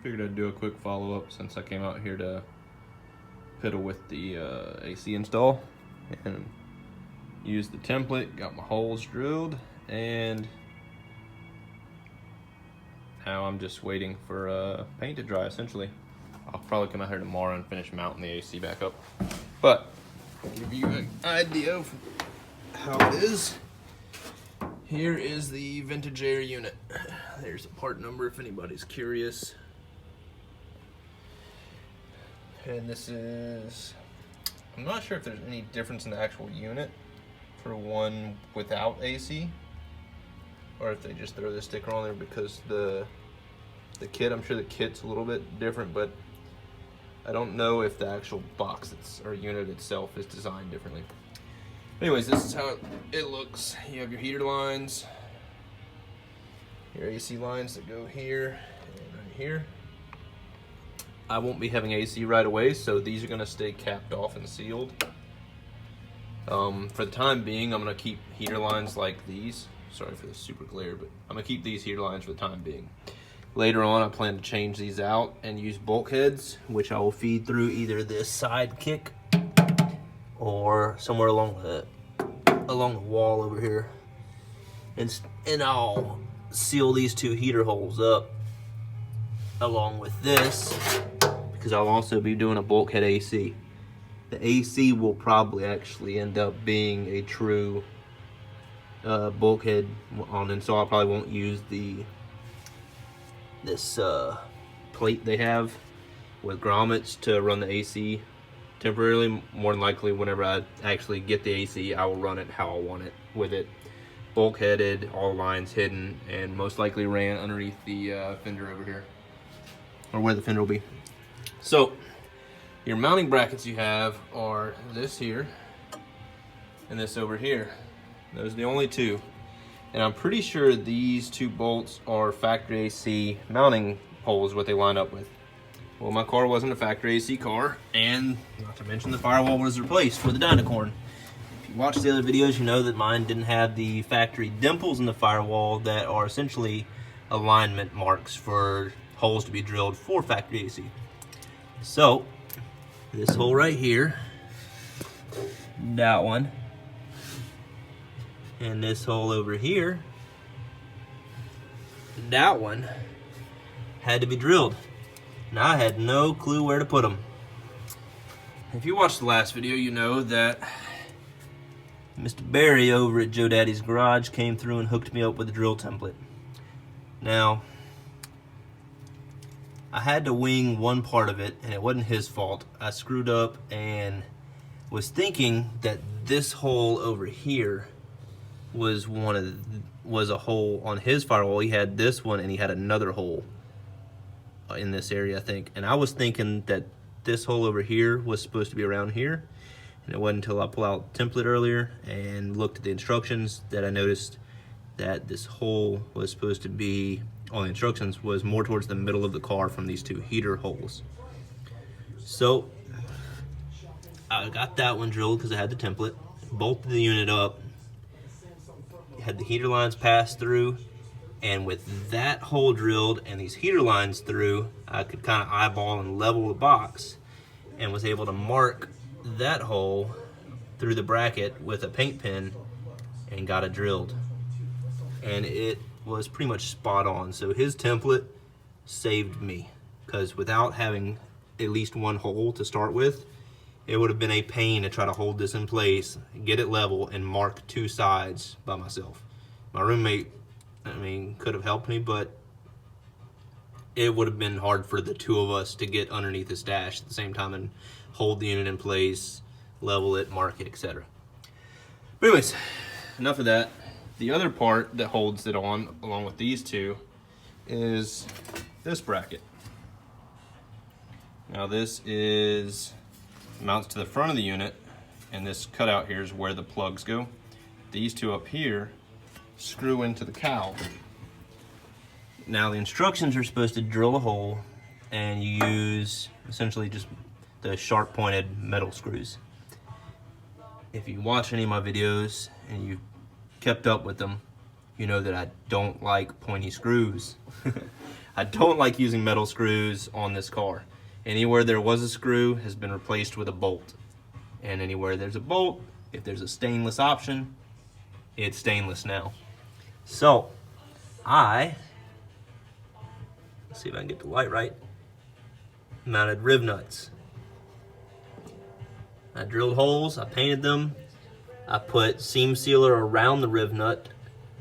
Figured I'd do a quick follow-up since I came out here to fiddle with the AC install and use the template, got my holes drilled, and now I'm just waiting for paint to dry essentially. I'll probably come out here tomorrow and finish mounting the AC back up. But to give you an idea of how it is, here is the vintage air unit. There's a part number if anybody's curious. And this is, I'm not sure if there's any difference in the actual unit for one without AC, or if they just throw this sticker on there because the kit, I'm sure the kit's a little bit different, but I don't know if the actual box or unit itself is designed differently. Anyways, this is how it looks. You have your heater lines, your AC lines that go here and right here. I won't be having AC right away, so these are gonna stay capped off and sealed. For the time being, I'm gonna keep heater lines like these. Sorry for the super glare, but I'm gonna keep these heater lines for the time being. Later on, I plan to change these out and use bulkheads, which I will feed through either this side kick or somewhere along the wall over here. And I'll seal these two heater holes up along with this, because I'll also be doing a bulkhead AC. The AC will probably actually end up being a true bulkhead on, and so I probably won't use this plate they have with grommets to run the AC temporarily. More than likely, whenever I actually get the AC, I will run it how I want it, with it bulkheaded, all lines hidden, and most likely ran underneath the fender over here, or where the fender will be. So your mounting brackets you have are this here and this over here. Those are the only two. And I'm pretty sure these two bolts are factory AC mounting holes, what they line up with. Well, my car wasn't a factory AC car, and not to mention the firewall was replaced with a Dynacorn. If you watched the other videos, you know that mine didn't have the factory dimples in the firewall that are essentially alignment marks for holes to be drilled for factory AC. So this hole right here, that one, and this hole over here, that one, had to be drilled. Now I had no clue where to put them. If you watched the last video, you know that Mr. Barry over at Joe Daddy's Garage came through and hooked me up with a drill template. Now, I had to wing one part of it, and it wasn't his fault. I screwed up and was thinking that this hole over here was a hole on his firewall. He had this one, and he had another hole in this area, I think. And I was thinking that this hole over here was supposed to be around here, and it wasn't until I pulled out the template earlier and looked at the instructions that I noticed that this hole was supposed to be, on the instructions, was more towards the middle of the car from these two heater holes. So I got that one drilled because I had the template, bolted the unit up, had the heater lines pass through, and with that hole drilled and these heater lines through, I could kind of eyeball and level the box, and was able to mark that hole through the bracket with a paint pen and got it drilled. And it was pretty much spot on. So his template saved me, because without having at least one hole to start with, it would have been a pain to try to hold this in place, get it level, and mark two sides by myself. My roommate, could have helped me, but it would have been hard for the two of us to get underneath this dash at the same time and hold the unit in place, level it, mark it, etc. But anyways, enough of that. The other part that holds it on, along with these two, is this bracket. Now this mounts to the front of the unit, and this cutout here is where the plugs go. These two up here screw into the cowl. Now the instructions are supposed to drill a hole, and you use essentially just the sharp pointed metal screws. If you watch any of my videos and you've kept up with them, you know that I don't like pointy screws. I don't like using metal screws on this car. Anywhere there was a screw has been replaced with a bolt. And anywhere there's a bolt, if there's a stainless option, it's stainless now. So, let's see if I can get the light right, mounted riv nuts. I drilled holes, I painted them, I put seam sealer around the riv nut,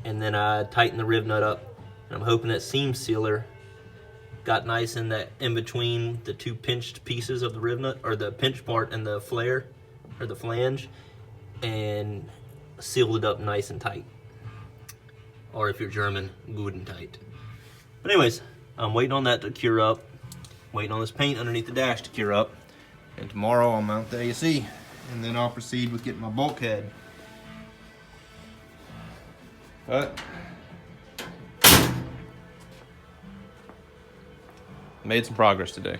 and then I tightened the riv nut up. And I'm hoping that seam sealer got nice in between the two pinched pieces of the riv nut, or the pinch part and the flare, or the flange, and sealed it up nice and tight. Or if you're German, good and tight. But anyways, I'm waiting on that to cure up, waiting on this paint underneath the dash to cure up, and tomorrow I'll mount the AC, and then I'll proceed with getting my bulkhead. But made some progress today.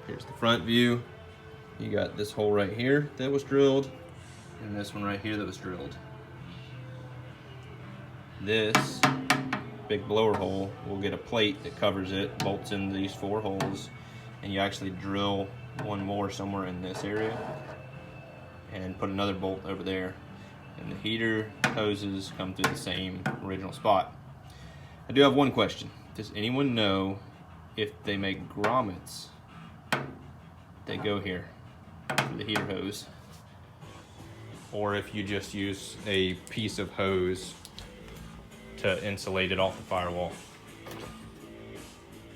Here's the front view. You got this hole right here that was drilled, and this one right here that was drilled. This big blower hole will get a plate that covers it, bolts into these 4 holes, and you actually drill one more somewhere in this area and put another bolt over there. And the heater hoses come through the same original spot. I do have one question. Does anyone know if they make grommets that go here for the heater hose, or if you just use a piece of hose to insulate it off the firewall?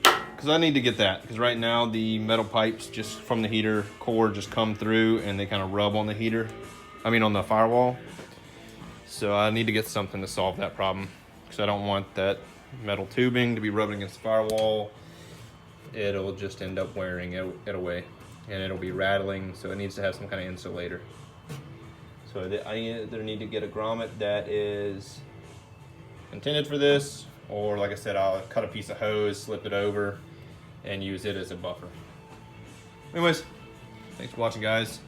Because I need to get that, because right now the metal pipes just from the heater core just come through and they kind of rub on the heater, on the firewall. So I need to get something to solve that problem, because I don't want that metal tubing to be rubbing against the firewall. It'll just end up wearing it away, and it'll be rattling, so it needs to have some kind of insulator. So I either need to get a grommet that is intended for this, or like I said, I'll cut a piece of hose, slip it over, and use it as a buffer. Anyways, thanks for watching, guys.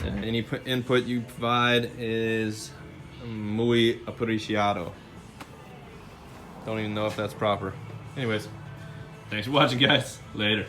Any input you provide is muy apreciado. Don't even know if that's proper. Anyways, thanks for watching, guys. Later.